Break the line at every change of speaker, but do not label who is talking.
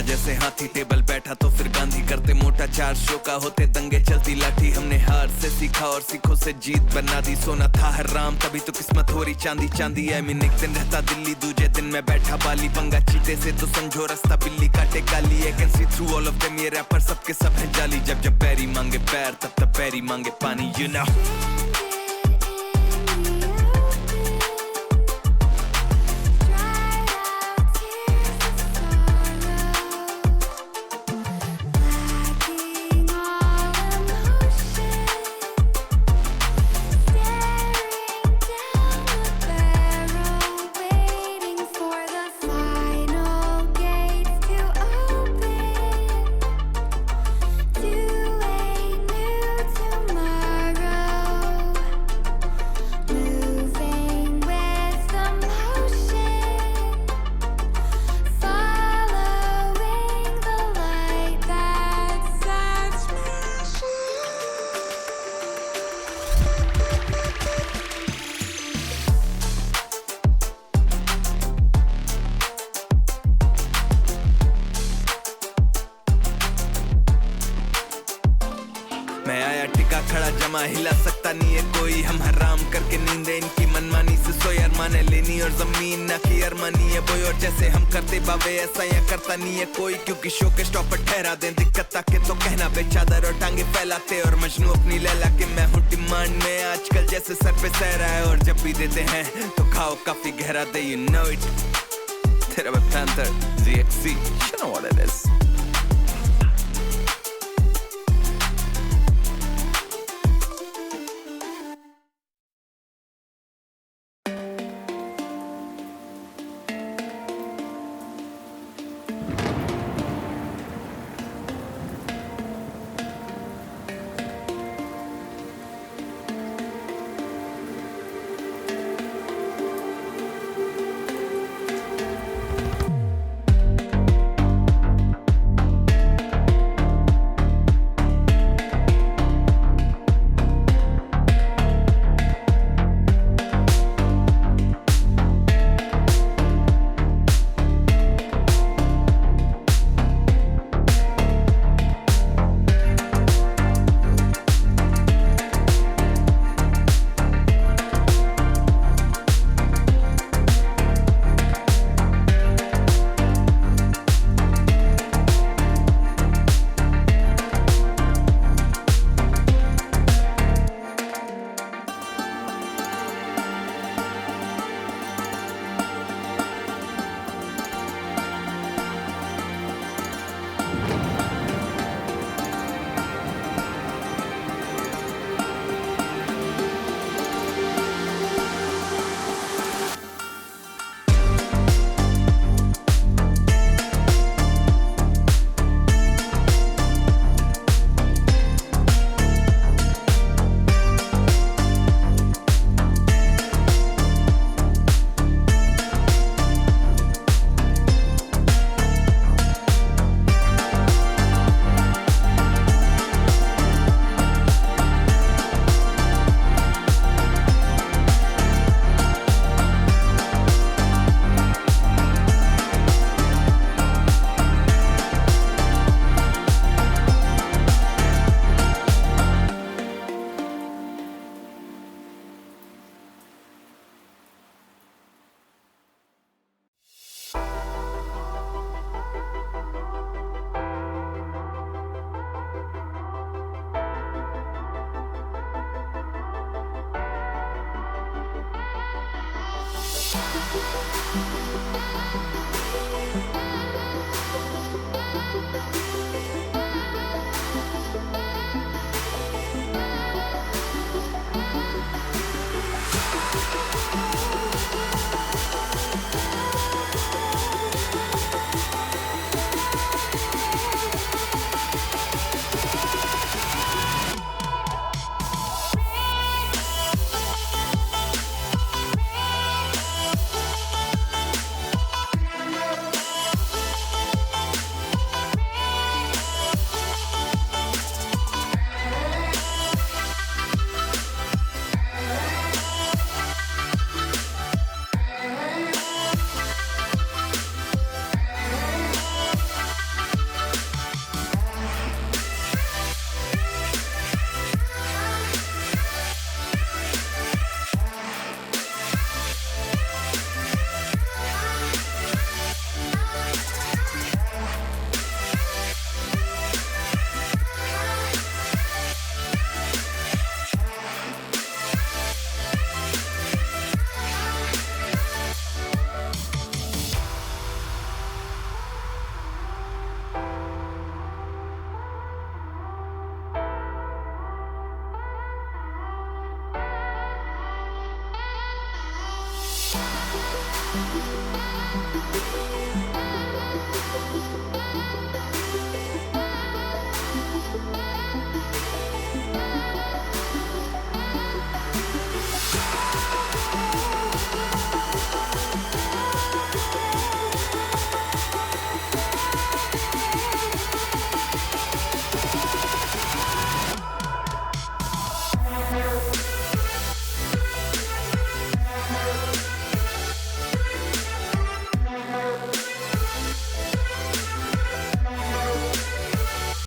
जैसे हाथी टेबल बैठा तो फिर गांधी करते मोटा, 4 शो का होते दंगे चलती लाठी। हमने हार से सीखा और सीखों से जीत बना दी। सोना था हराम तभी तो किस्मत हो रही चांदी चांदी। आई मीन एक दिन रहता दिल्ली, दूजे दिन मैं बैठा बाली। पंगा चीते से तो समझो रास्ता बिल्ली काटे काली। I can see through all of them, ये रैपर सबके सब हैं जाली। जब जब पैरी मांगे पैर तब तब पैरी मांगे पानी, यू नो। मैं आया टिका खड़ा जमा, हिला सकता नहीं है कोई। हम हराम करके नींदे इनकी मनमानी से सोए। अरमाने लेनी और जमीन ना की अरमानी है बोई। और जैसे हम करते बावे ऐसा या करता नहीं है कोई। क्योंकि शो के स्टॉप पर ठहरा दें दिक्कत ताके तो कहना बेचादर और टांगे फैलाते। और मजनू अपनी लैला के मैं हूँ डिमांड में आजकल जैसे सर पे सह रहा है। और जब भी देते हैं तो खाओ काफी गहरा दे, you know it। तेरा मैं panther ZXC, you know what it is। है।